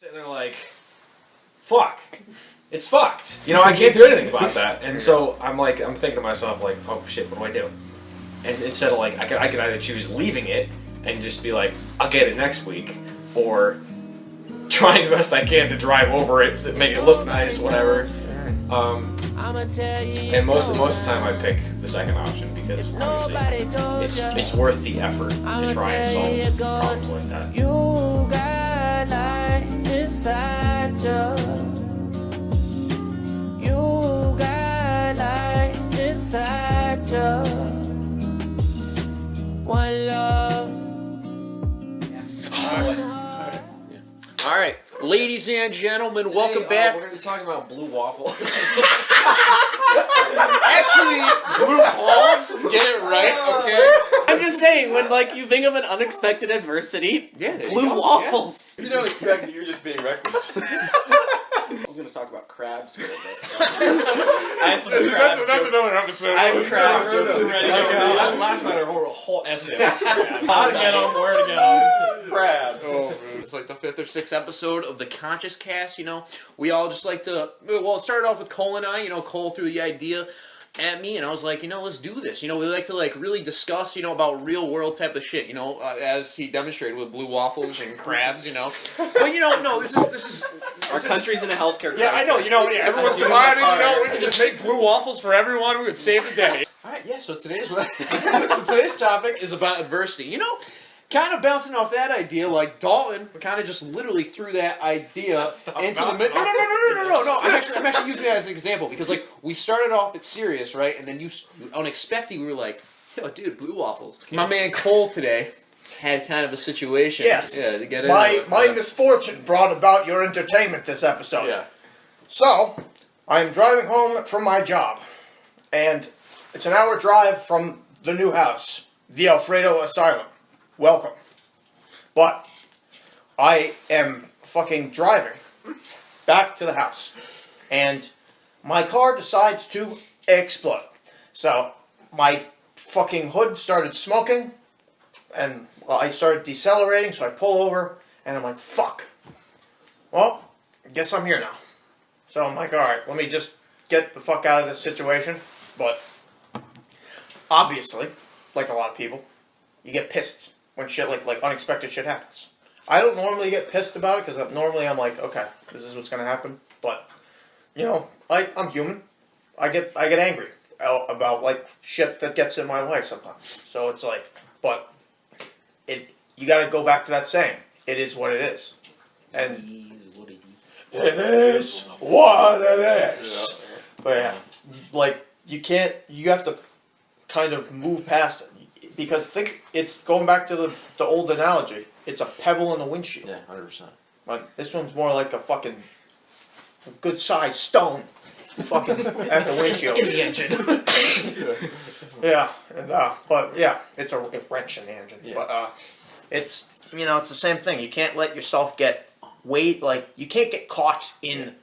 And they're like, fuck. It's fucked. You know, I can't do anything about that. And so I'm thinking to myself, like, oh shit, what do I do? And instead of like, I could either choose leaving it and just be like, I'll get it next week, or trying the best I can to drive over it to make it look nice, whatever. And most of the time I pick the second option because obviously it's worth the effort to try and solve problems like that. You got light inside you got light inside you. One love. All right, ladies and gentlemen, welcome back. We're going to be talking about blue waffle. Actually, blue balls. Get it right, okay? I'm just saying, when you think of an unexpected adversity, blue waffles. If you don't expect it, you're just being reckless. I was going to talk about crabs for a bit. I had some crabs. That's another episode. I have crabs jokes ready to go. Last night I wrote a whole essay about crabs. How to get them, where to get them. Crabs. Oh, it's like the 5th or 6th episode of the Conscious Cast, you know. We all just like to, well, it started off with Cole and I, Cole threw the idea at me, and I was like, let's do this. We like to really discuss, about real world type of shit, as he demonstrated with blue waffles and crabs, But no, this is our country's in a healthcare crisis. Yeah, I know, everyone's divided, we could just make blue waffles for everyone, we would save the day. Alright, yeah, so today's topic is about adversity. Kind of bouncing off that idea, like Dalton kind of just literally threw that idea into the middle. No. I'm actually using that as an example because we started off at serious, right? And then you unexpected, we were like, yo, dude, blue waffles. My man Cole today had kind of a situation. Yes. Yeah, to get my misfortune brought about your entertainment this episode. Yeah. So, I'm driving home from my job, and it's an hour drive from the new house, the Alfredo Asylum. Welcome. But I am fucking driving back to the house, and my car decides to explode. So my fucking hood started smoking, and I started decelerating, so I pull over, and I'm like, fuck. Well, I guess I'm here now. So I'm like, alright, let me just get the fuck out of this situation. But obviously, like a lot of people, you get pissed when shit like unexpected shit happens. I don't normally get pissed about it because normally I'm like, okay, this is what's gonna happen. But I'm human. I get angry about shit that gets in my way sometimes. So it's but you got to go back to that saying. It is what it is, and it is what it is. Yeah. But you have to kind of move past it. Because it's going back to the old analogy. It's a pebble in a windshield. Yeah, 100%. But this one's more like a fucking good sized stone, fucking at the windshield. In the engine. Yeah, but yeah, it's a wrench in the engine. Yeah. But it's it's the same thing. You can't let yourself get you can't get caught in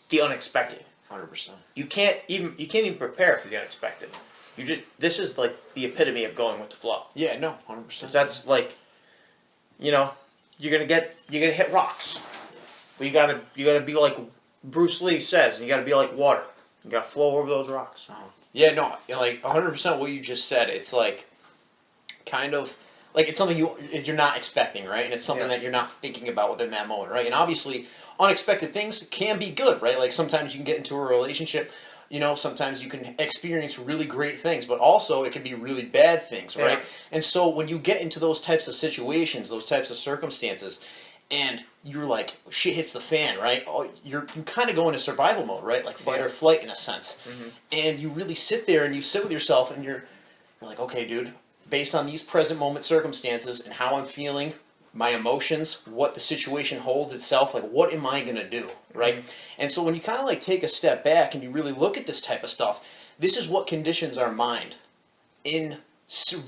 the unexpected. 100%. You can't even prepare for the unexpected. This is the epitome of going with the flow. Yeah, no, 100%. Because that's you're gonna hit rocks. But you gotta be like Bruce Lee says, and you gotta be like water. You gotta flow over those rocks. Yeah, no, 100% what you just said. It's kind of it's something you're not expecting, right? And it's something that you're not thinking about within that moment, right? And obviously, unexpected things can be good, right? Sometimes you can get into a relationship. Sometimes you can experience really great things, but also it can be really bad things, right? Yeah. And so when you get into those types of situations, those types of circumstances, and you're like, shit hits the fan, right? You kind of go into survival mode, right? Like fight or flight in a sense. Mm-hmm. And you really sit there and you sit with yourself and you're like, okay, dude, based on these present moment circumstances and how I'm feeling, my emotions, what the situation holds itself, what am I going to do, right? Mm-hmm. And so when you kind of take a step back and you really look at this type of stuff, this is what conditions our mind in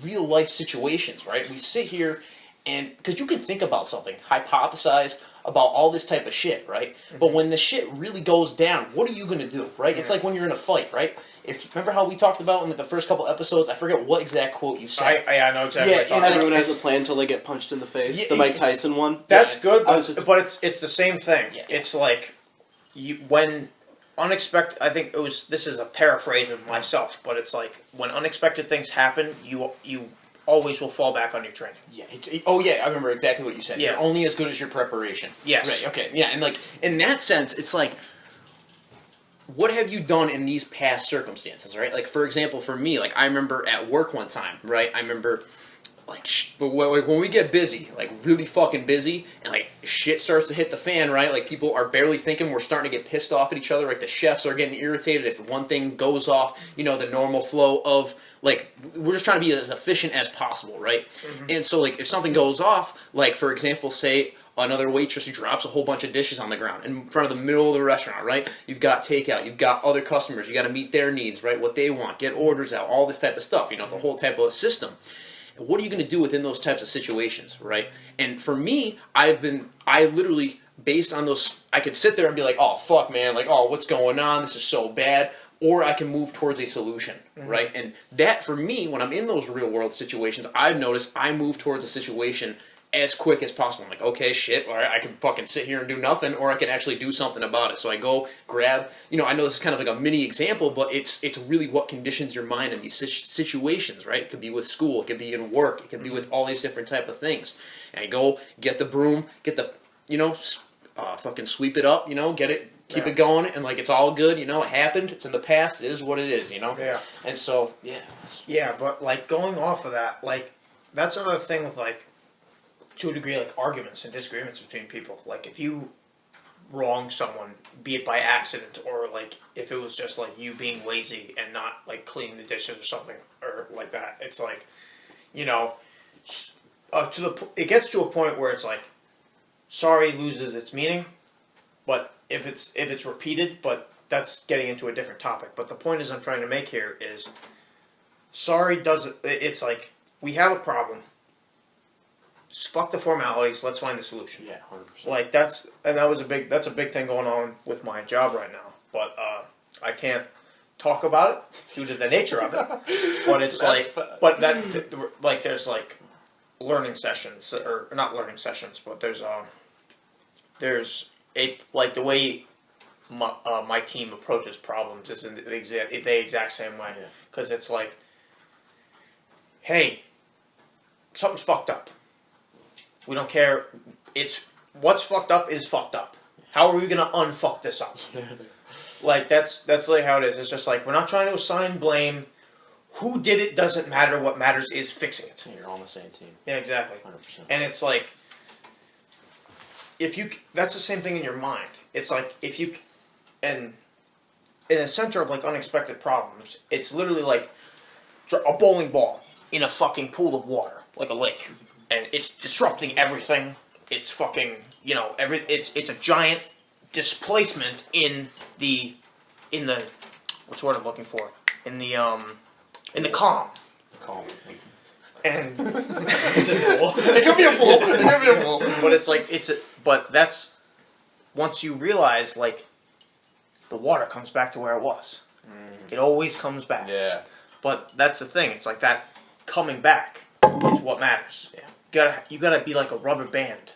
real life situations, right? We sit here and, because you can think about something, hypothesize, about all this type of shit, right? But when the shit really goes down, what are you gonna do, right? It's like when you're in a fight, right? If remember how we talked about in the first couple episodes, I forget what exact quote you said. I know exactly Yeah, what you're talking Everyone about. has a plan until they get punched in the face. Yeah, The Mike Tyson one. That's good, I was but, just- but it's the same thing. Yeah. It's like when unexpected. I think it was. This is a paraphrase of myself, but it's like when unexpected things happen, you always will fall back on your training. Yeah. Oh yeah, I remember exactly what you said. Yeah. You're only as good as your preparation. Yes. Right. Okay. Yeah. And like in that sense, it's like, what have you done in these past circumstances, right? Like for example, for me, like I remember at work one time, right? I remember. But when we get busy, like really fucking busy, and like shit starts to hit the fan, right? Like people are barely thinking, we're starting to get pissed off at each other. Like the chefs are getting irritated if one thing goes off, the normal flow of like we're just trying to be as efficient as possible, right? And so like if something goes off, like for example, say another waitress who drops a whole bunch of dishes on the ground in front of the middle of the restaurant, right? You've got takeout, you've got other customers, you got to meet their needs, right? What they want, get orders out, all this type of stuff. It's a whole type of system. What are you going to do within those types of situations, right? And for me, I literally, based on those, I could sit there and be like, oh, fuck, man, like, oh, what's going on? This is so bad. Or I can move towards a solution, right? And that, for me, when I'm in those real-world situations, I've noticed I move towards a situation as quick as possible. I'm like, okay, shit, all right, I can fucking sit here and do nothing, or I can actually do something about it. So I go grab, I know this is kind of like a mini example, but it's really what conditions your mind in these situations, right? It could be with school, it could be in work, it could be with all these different type of things. And I go get the broom, get the, fucking sweep it up, get it, keep it going, and like it's all good, it happened, it's in the past, it is what it is, Yeah. And so, yeah. Yeah, but like going off of that, like that's another thing with like, to a degree, like arguments and disagreements between people. Like if you wrong someone, be it by accident or like if it was just like you being lazy and not like cleaning the dishes or something or like that, it's like, it gets to a point where it's like, sorry loses its meaning, but if it's repeated, but that's getting into a different topic. But the point is I'm trying to make here is, sorry doesn't. It's like we have a problem. Fuck the formalities. Let's find the solution. Yeah, 100%. Like that's a big thing going on with my job right now. But I can't talk about it due to the nature of it. But it's like, there's like learning sessions or not learning sessions, but there's a like the way my team approaches problems is in the exact same way. Because it's like, hey, something's fucked up. We don't care. It's what's fucked up is fucked up. How are we gonna unfuck this up? Like that's like how it is. It's just like we're not trying to assign blame. Who did it doesn't matter. What matters is fixing it. You're on the same team. Yeah, exactly. 100%. And it's like that's the same thing in your mind. It's like and in the center of like unexpected problems, it's literally like a bowling ball in a fucking pool of water, like a lake. And it's disrupting everything. It's fucking, it's a giant displacement in the what's the word I'm looking for? In the calm. Calm. And It could be a pool. It could be a pool. but it's like but that's once you realize like the water comes back to where it was. It always comes back. Yeah. But that's the thing. It's like that coming back is what matters. Yeah. You gotta be like a rubber band.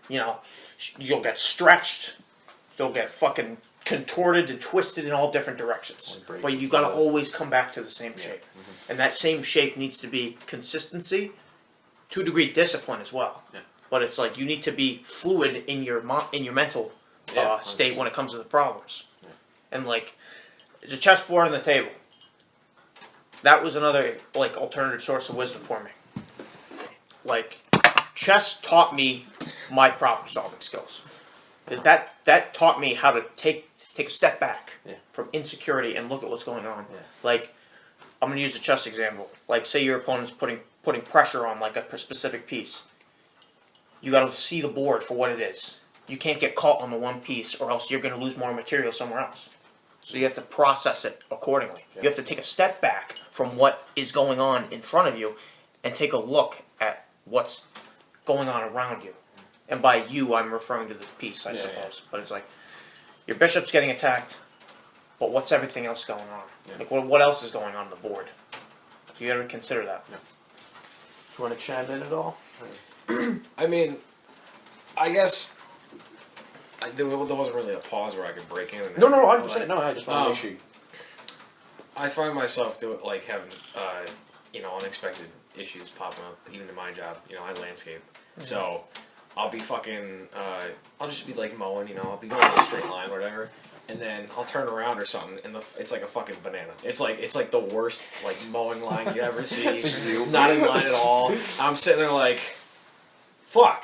You'll get stretched. You'll get fucking contorted and twisted in all different directions. But you gotta always come back to the same shape. And that same shape needs to be consistency, to a degree discipline as well. Yeah. But it's like you need to be fluid in your mental state when it comes to the problems. Yeah. And like, there's a chessboard on the table. That was another like alternative source of wisdom for me. Like, chess taught me my problem solving skills, because that taught me how to take a step back from insecurity and look at what's going on. Yeah. Like, I'm gonna use a chess example. Like, say your opponent's putting pressure on like a specific piece. You got to see the board for what it is. You can't get caught on the one piece, or else you're gonna lose more material somewhere else. So you have to process it accordingly. Yeah. You have to take a step back from what is going on in front of you and take a look at what's going on around you. And by you, I'm referring to the piece, I suppose. But it's like, your bishop's getting attacked, but what's everything else going on? Yeah. Like, what else is going on the board? You gotta consider that. Do you want to chime in at all? I mean, I guess there wasn't really a pause where I could break in. No, 100%. No, I just want to make sure. I find myself having unexpected issues popping up, even in my job. I landscape, so I'll be fucking. I'll just be like mowing. I'll be going in a straight line, or whatever, and then I'll turn around or something, and it's like a fucking banana. It's like the worst like mowing line you ever see. It's not in line at all. I'm sitting there like, fuck.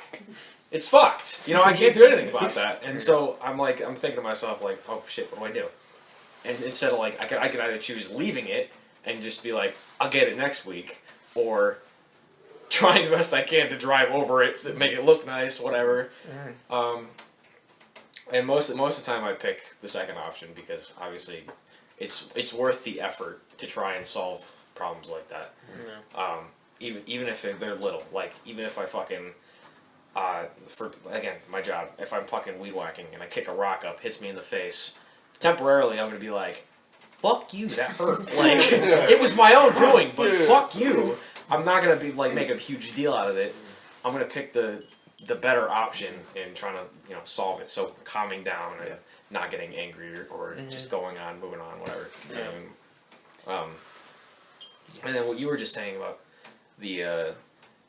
It's fucked. I can't do anything about that. And so I'm thinking to myself like, oh shit, what do I do? And instead of like, I could either choose leaving it and just be like, I'll get it next week, or trying the best I can to drive over it to make it look nice, whatever. And most of the time I pick the second option because obviously it's worth the effort to try and solve problems like that. Even if they're little, like even if I fucking for again my job, if I'm fucking weed whacking and I kick a rock up, hits me in the face, temporarily I'm gonna be like, fuck you, that hurt. Like it was my own doing, but fuck you. I'm not gonna be like make a huge deal out of it. I'm gonna pick the better option and trying to solve it. So calming down and not getting angry or just going on, moving on, whatever. Continuing. And then what you were just saying about the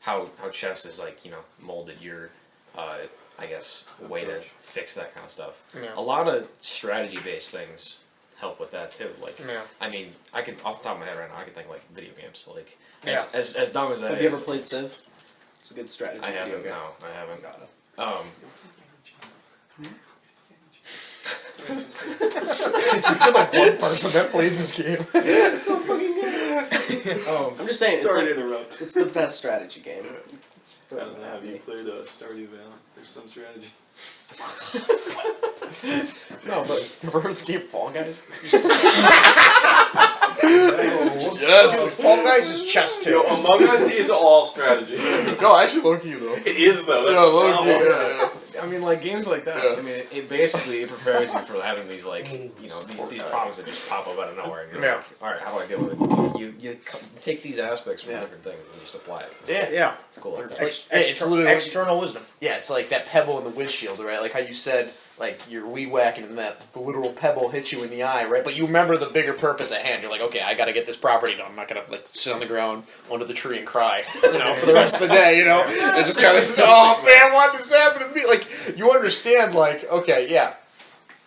how chess is like molded your I guess way to fix that kind of stuff. Yeah. A lot of strategy based things help with that too. Like I mean, I can off the top of my head right now I can think like video games. Like as dumb as that Have is. you ever played Civ? It's a good strategy. I haven't. video game. No, I haven't. Got it. You're like one person that plays this game. It's so fucking good. I'm just saying, Sorry to interrupt. it's the best strategy game. Have you played Stardew Valley? There's some strategy. No, but Ever heard this game Fall Guys? Yes! Fall Guys is chess too. Yo, Among Us is all strategy. No, actually low key though. It is though. That's Yeah, the low key, problem. yeah. I mean, like games like that. Yeah. I mean, it basically prepares you for having these like these problems that just pop up out of nowhere. And you're like, all right, how do I deal with it? You take these aspects from different things and you just apply it. Yeah. It's cool. Like that. It's literally external wisdom. Yeah, it's like that pebble in the windshield, right? Like how you said, like you're weed whacking and the literal pebble hits you in the eye, right? But you remember the bigger purpose at hand. You're like, okay, I got to get this property done. I'm not gonna like sit on the ground under the tree and cry, for the rest of the day, And just kind of, oh man, why did this happen to me? Like you understand, like okay, yeah,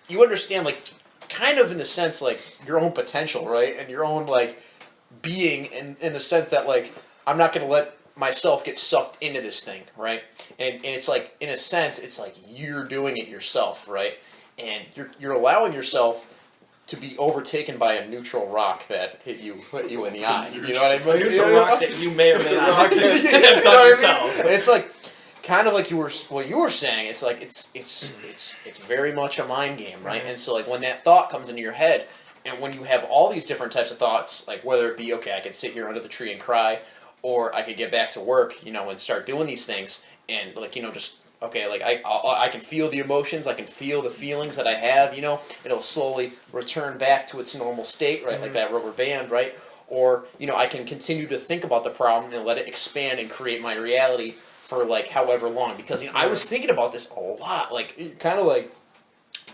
you understand, like kind of in the sense like your own potential, right? And your own like being, in the sense that like I'm not gonna let myself get sucked into this thing, right? And it's like, in a sense, it's like you're doing it yourself, right? And you're allowing yourself to be overtaken by a neutral rock that hit you in the eye. You know what I mean? Here's a rock that you may or may not have You know done what I mean? yourself. It's like kind of like what you were saying. It's like it's very much a mind game, right? And so like when that thought comes into your head, and when you have all these different types of thoughts, like whether it be okay, I could sit here under the tree and cry, or I could get back to work, and start doing these things, and like just okay, like I can feel the emotions, I can feel the feelings that I have, it'll slowly return back to its normal state, right, like that rubber band, right, or I can continue to think about the problem and let it expand and create my reality for like however long, because I was thinking about this a lot, like kind of like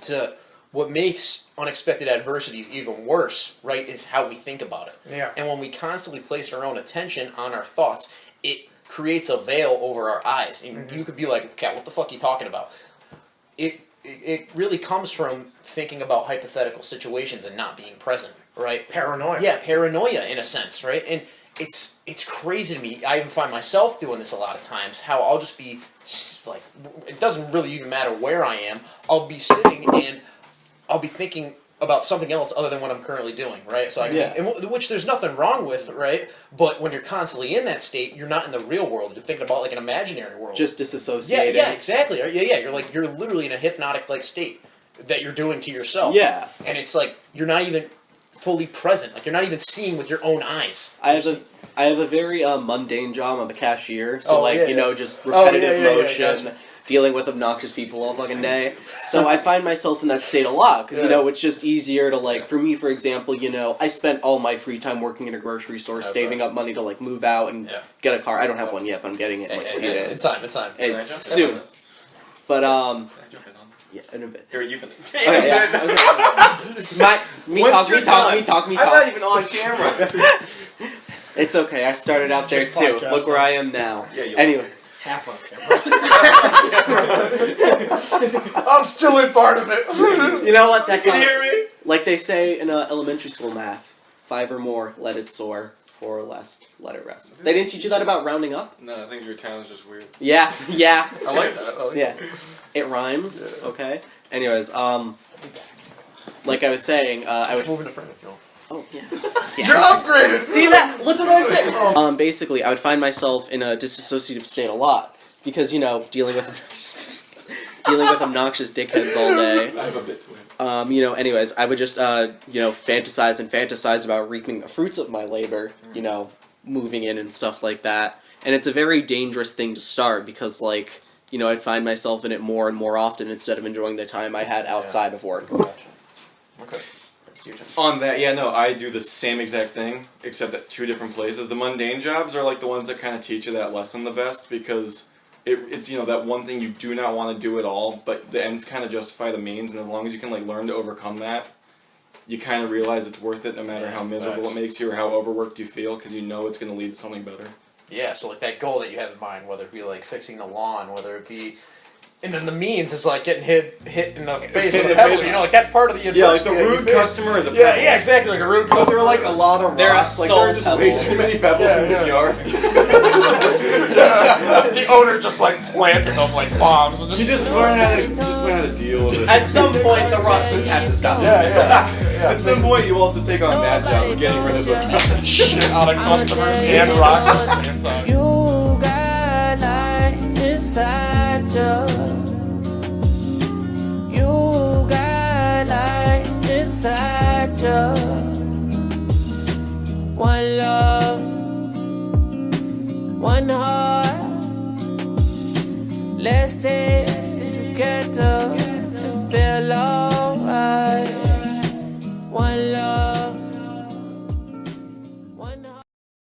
to what makes unexpected adversities even worse, right, is how we think about it. Yeah. And when we constantly place our own attention on our thoughts, it creates a veil over our eyes. And you could be like, okay, what the fuck are you talking about? It really comes from thinking about hypothetical situations and not being present, right? Paranoia. Yeah, paranoia in a sense, right? And it's crazy to me. I even find myself doing this a lot of times, how I'll just be like, it doesn't really even matter where I am. I'll be sitting and I'll be thinking about something else other than what I'm currently doing, right? So which there's nothing wrong with, right? But when you're constantly in that state, you're not in the real world. You're thinking about like an imaginary world. Just disassociating. Yeah, exactly. You're literally in a hypnotic like state that you're doing to yourself. Yeah. And it's like you're not even fully present. Like you're not even seeing with your own eyes. I have a very mundane job. I'm a cashier, so just Oh, repetitive yeah, motion. gotcha. dealing with obnoxious people all fucking day. So I find myself in that state a lot because, you know, it's just easier to, like, for me, for example, you know, I spent all my free time working in a grocery store, saving up money to, like, move out and get a car. I don't have one yet, but I'm getting it in, like, a few days. It's time. Hey, soon. But, yeah, in a bit. Here, you can. Okay, yeah. Me talk. I'm not even on camera. It's okay, I started out there Just too. podcast Look where I am now. Yeah, you Anyway. Half on camera. I'm still in part of it. You know what? That's You can hear me? like they say in elementary school math. 5 or more, let it soar. 4 or less, let it rest. They didn't teach you that about rounding up? No, I think your town's just weird. Yeah. I like that. Yeah. It rhymes, okay? Anyways, like I was saying, I would... Moving to front if you want. Oh, yeah. You're upgraded. See that? Look what I'm saying. Basically, I would find myself in a disassociative state a lot because, you know, dealing with obnoxious dickheads all day. I have a bit to it. You know, anyways, I would just, you know, fantasize about reaping the fruits of my labor, you know, moving in and stuff like that. And it's a very dangerous thing to start because, like, you know, I'd find myself in it more and more often instead of enjoying the time I had outside of work. Gotcha. Okay. On that, yeah, no, I do the same exact thing, except at 2 different places. The mundane jobs are like the ones that kind of teach you that lesson the best because it's, you know, that one thing you do not want to do at all, but the ends kind of justify the means, and as long as you can, like, learn to overcome that, you kind of realize it's worth it no matter how miserable it makes you or how overworked you feel because you know it's going to lead to something better. Yeah, so like that goal that you have in mind, whether it be like fixing the lawn, whether it be, and then the means is like getting hit in the face with a pebble. You know, like that's part of the adversity. Yeah, like the rude customer is a pebble. Yeah, exactly, like a rude customer. But there are like a lot of There are rocks. Like so there are just way too many pebbles in his yard. The owner just like planted them like bombs. And You just learn how to deal with it. At some point, the rocks just have to stop. At some point, you also take on that job of getting rid of the shit out of customers and rocks at the same time. You got light inside you. You got light inside you. One love, one heart. Let's take